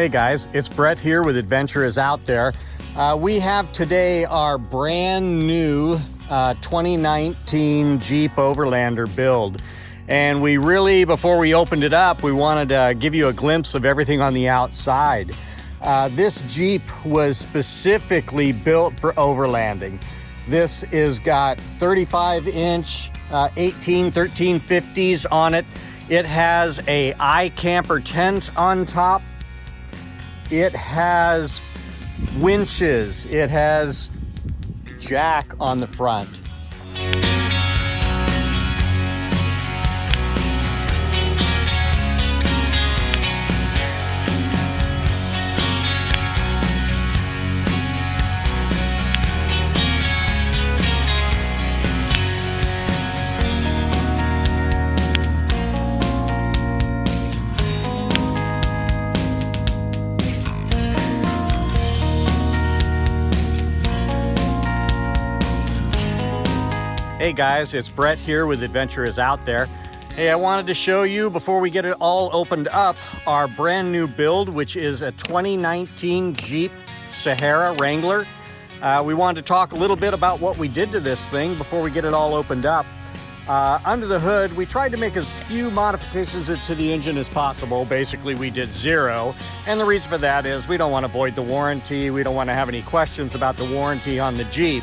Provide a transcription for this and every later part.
Hey guys, it's Brett here with Adventure Is Out There. We have today our brand new 2019 Jeep Overlander build. And we really, before we opened it up, we wanted to give you a glimpse of everything on the outside. This Jeep was specifically built for overlanding. This is got 35-inch 1350s on it. It has a iCamper tent on top. It has winches. It has jack on the front. Hey guys, it's Brett here with Adventure Is Out There. Hey, I wanted to show you, before we get it all opened up, our brand new build, which is a 2019 Jeep Sahara Wrangler. We wanted to talk a little bit about what we did to this thing before we get it all opened up. Under the hood, we tried to make as few modifications to the engine as possible. Basically, we did zero. And the reason for that is we don't want to void the warranty. We don't want to have any questions about the warranty on the Jeep.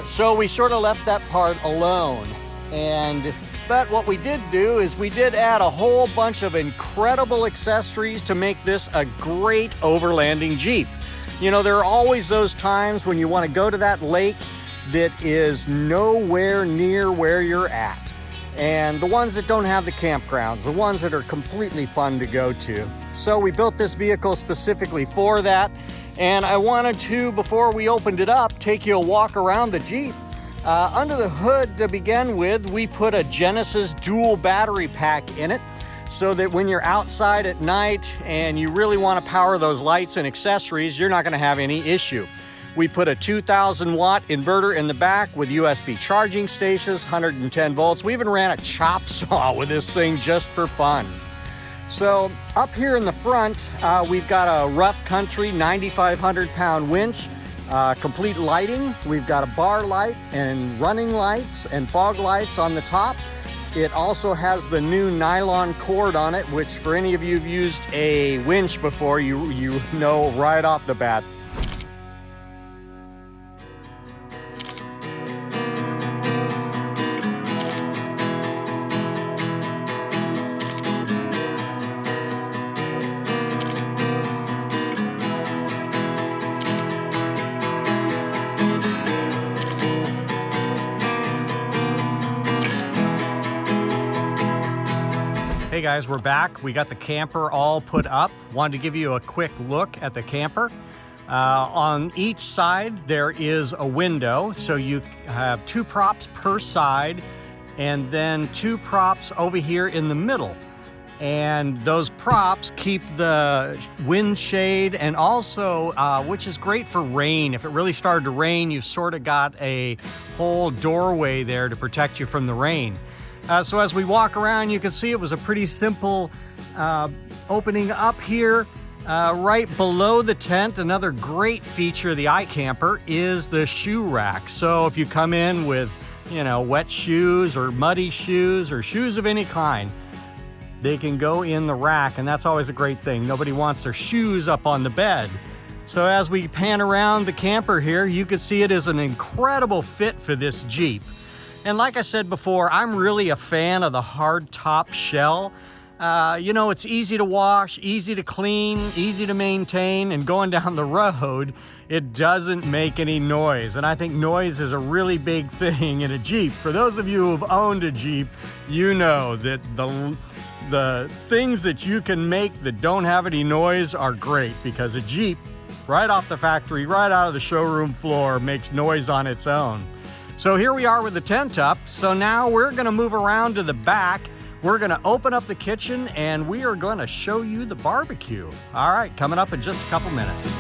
So we sort of left that part alone. But what we did do is we did add a whole bunch of incredible accessories to make this a great overlanding Jeep. You know, there are always those times when you want to go to that lake that is nowhere near where you're at. And the ones that don't have the campgrounds, the ones that are completely fun to go to. So we built this vehicle specifically for that. And I wanted to, before we opened it up, take you a walk around the Jeep. Under the hood, to begin with, we put a Genesis dual battery pack in it so that when you're outside at night and you really want to power those lights and accessories, you're not going to have any issue. We put a 2,000 watt inverter in the back with USB charging stations, 110 volts. We even ran a chop saw with this thing just for fun. So up here in the front, we've got a rough country 9,500 pound winch, complete lighting. We've got a bar light and running lights and fog lights on the top. It also has the new nylon cord on it, which for any of you who've used a winch before, you know right off the bat. Hey guys, we're back. We got the camper all put up. Wanted to give you a quick look at the camper. On each side, there is a window. So you have 2 props per side and then 2 props over here in the middle. And those props keep the wind shade and also, which is great for rain. If it really started to rain, you've sort of got a whole doorway there to protect you from the rain. So as we walk around, you can see it was a pretty simple opening up here. Right below the tent, another great feature of the iCamper is the shoe rack. So if you come in with, you know, wet shoes or muddy shoes or shoes of any kind, they can go in the rack, and that's always a great thing. Nobody wants their shoes up on the bed. So as we pan around the camper here, you can see it is an incredible fit for this Jeep. And like I said before, I'm really a fan of the hard top shell. You know, it's easy to wash, easy to clean, easy to maintain, and going down the road, it doesn't make any noise. And I think noise is a really big thing in a Jeep. For those of you who've owned a Jeep, you know that the things that you can make that don't have any noise are great, because a Jeep, right off the factory, right out of the showroom floor, makes noise on its own. So here we are with the tent up. So now we're gonna move around to the back. We're gonna open up the kitchen and we are gonna show you the barbecue. All right, coming up in just a couple minutes.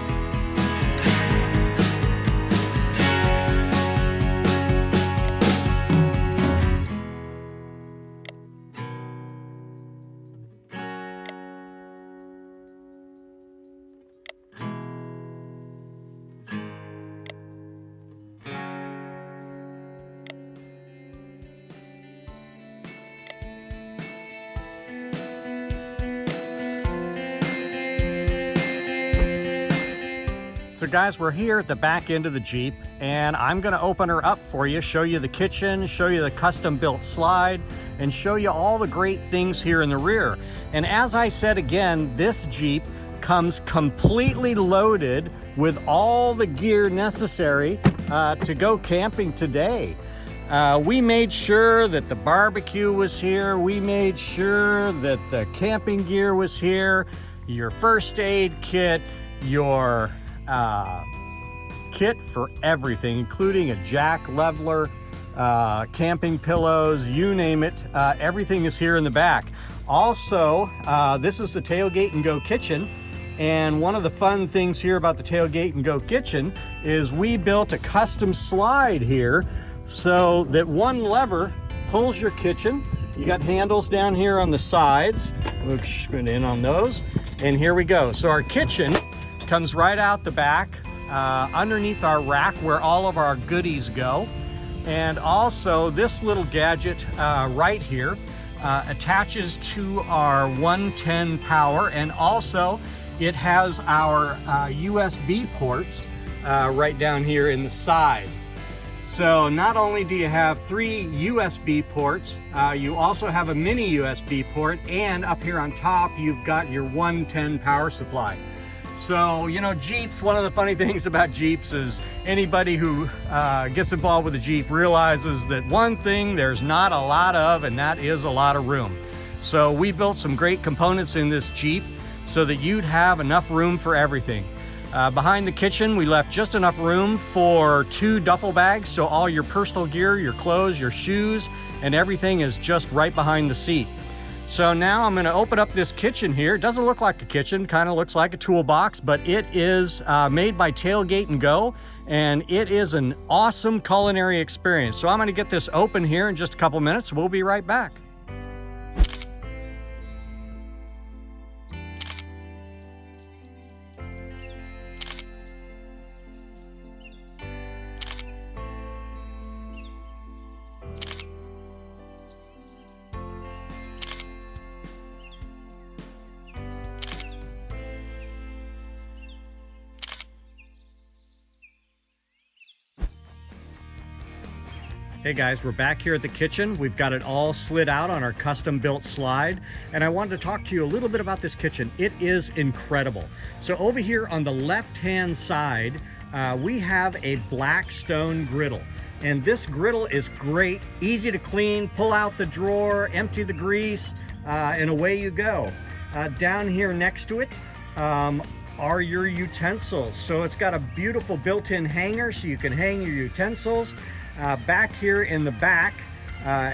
So guys, we're here at the back end of the Jeep, and I'm gonna open her up for you, show you the kitchen, show you the custom built slide, and show you all the great things here in the rear. And as I said again, this Jeep comes completely loaded with all the gear necessary to go camping today. We made sure that the barbecue was here. We made sure that the camping gear was here. Your first aid kit, your kit for everything, including a jack leveler, camping pillows, you name it. Everything is here in the back. Also, this is the Tailgate and Go kitchen. And one of the fun things here about the Tailgate and Go kitchen is we built a custom slide here so that one lever pulls your kitchen. You got handles down here on the sides. We'll squint in on those. And here we go. So our kitchen comes right out the back, underneath our rack where all of our goodies go. And also this little gadget right here attaches to our 110 power, and also it has our USB ports right down here in the side. So not only do you have 3 USB ports, you also have a mini USB port, and up here on top you've got your 110 power supply. So, you know, Jeeps, one of the funny things about Jeeps is anybody who gets involved with a Jeep realizes that one thing there's not a lot of, and that is a lot of room. So we built some great components in this Jeep so that you'd have enough room for everything. Behind the kitchen, we left just enough room for 2 duffel bags, so all your personal gear, your clothes, your shoes, and everything is just right behind the seat. So now I'm going to open up this kitchen here. It doesn't look like a kitchen, kind of looks like a toolbox, but it is made by Tailgate and Go, and it is an awesome culinary experience. So I'm going to get this open here in just a couple minutes. We'll be right back. Hey guys, we're back here at the kitchen. We've got it all slid out on our custom built slide, and I wanted to talk to you a little bit about this kitchen. It is incredible. So over here on the left-hand side, we have a black stone griddle, and this griddle is great, easy to clean. Pull out the drawer, empty the grease, and away you go. Down here next to it are your utensils. So it's got a beautiful built-in hanger so you can hang your utensils. Back here in the back,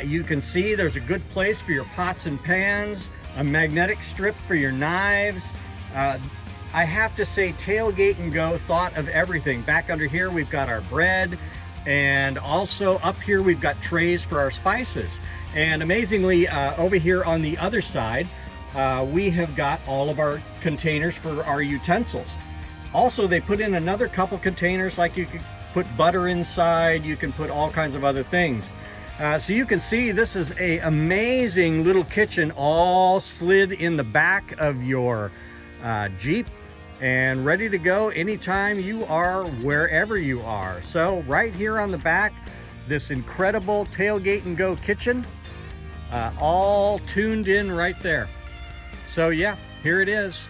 you can see there's a good place for your pots and pans, a magnetic strip for your knives. I have to say, Tailgate and Go thought of everything. Back under here, we've got our bread, and also up here, we've got trays for our spices. And amazingly, over here on the other side, we have got all of our containers for our utensils. Also, they put in another couple containers, like you could put butter inside, you can put all kinds of other things. So you can see this is an amazing little kitchen all slid in the back of your Jeep and ready to go anytime you are, wherever you are. So right here on the back, this incredible Tailgate and Go kitchen, all tuned in right there. So yeah, here it is,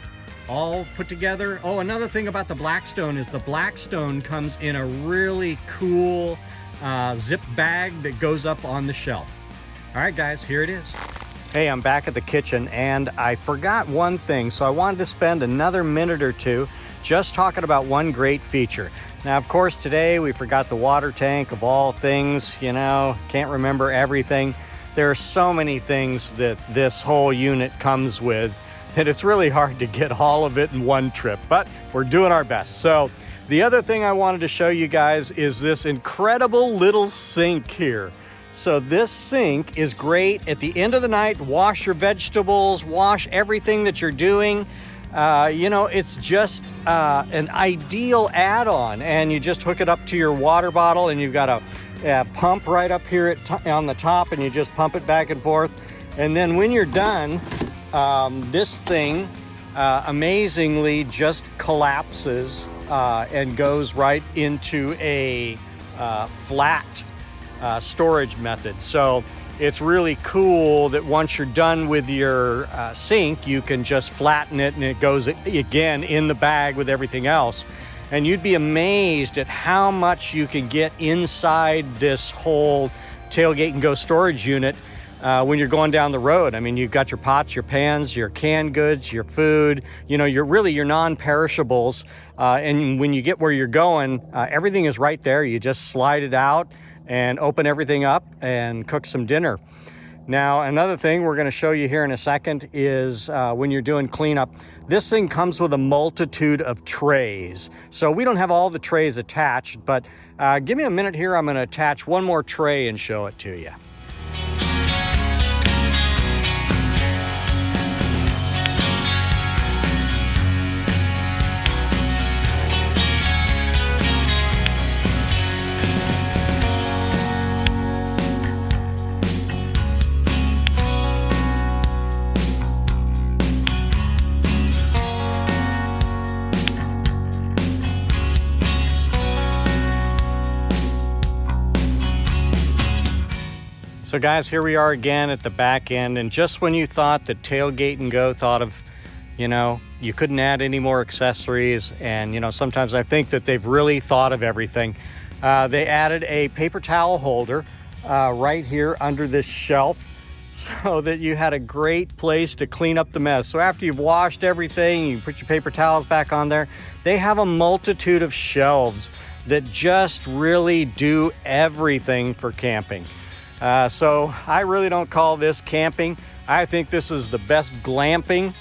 all put together. Oh, another thing about the Blackstone is the Blackstone comes in a really cool zip bag that goes up on the shelf. All right, guys, here it is. Hey, I'm back at the kitchen, and I forgot one thing, so I wanted to spend another minute or two just talking about one great feature. Now, of course, today we forgot the water tank of all things, you know, can't remember everything. There are so many things that this whole unit comes with that it's really hard to get all of it in one trip, but we're doing our best. So the other thing I wanted to show you guys is this incredible little sink here. So this sink is great at the end of the night. Wash your vegetables, wash everything that you're doing. You know, it's just an ideal add-on, and you just hook it up to your water bottle, and you've got a pump right up here on the top, and you just pump it back and forth. And then when you're done, this thing amazingly just collapses and goes right into a flat storage method. So it's really cool that once you're done with your sink, you can just flatten it and it goes again in the bag with everything else. And you'd be amazed at how much you can get inside this whole tailgate and go storage unit when you're going down the road. I mean, you've got your pots, your pans, your canned goods, your food, you know, your non-perishables. And when you get where you're going, everything is right there. You just slide it out and open everything up and cook some dinner. Now, another thing we're going to show you here in a second is when you're doing cleanup, this thing comes with a multitude of trays. So we don't have all the trays attached, but give me a minute here. I'm going to attach one more tray and show it to you. So guys, here we are again at the back end, and just when you thought that Tailgate and Go thought of, you know, you couldn't add any more accessories, and you know, sometimes I think that they've really thought of everything. They added a paper towel holder right here under this shelf so that you had a great place to clean up the mess. So after you've washed everything, you put your paper towels back on there. They have a multitude of shelves that just really do everything for camping. So I really don't call this camping. I think this is the best glamping.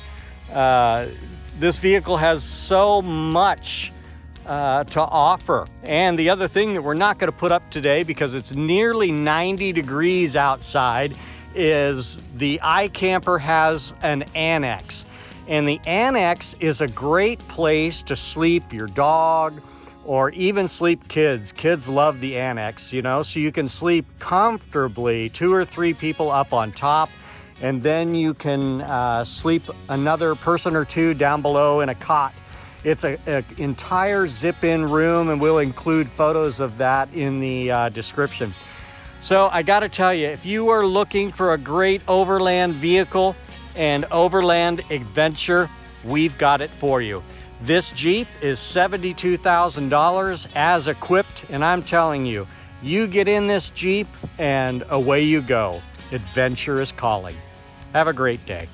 This vehicle has so much to offer. And the other thing that we're not going to put up today, because it's nearly 90 degrees outside, is the iCamper has an annex. And the annex is a great place to sleep your dog, or even sleep kids. Kids love the annex, you know, so you can sleep comfortably, 2 or 3 people up on top, and then you can sleep another person or 2 down below in a cot. It's an entire zip-in room, and we'll include photos of that in the description. So I gotta tell you, if you are looking for a great overland vehicle and overland adventure, we've got it for you. This Jeep is $72,000 as equipped, and I'm telling you, you get in this Jeep and away you go. Adventure is calling. Have a great day.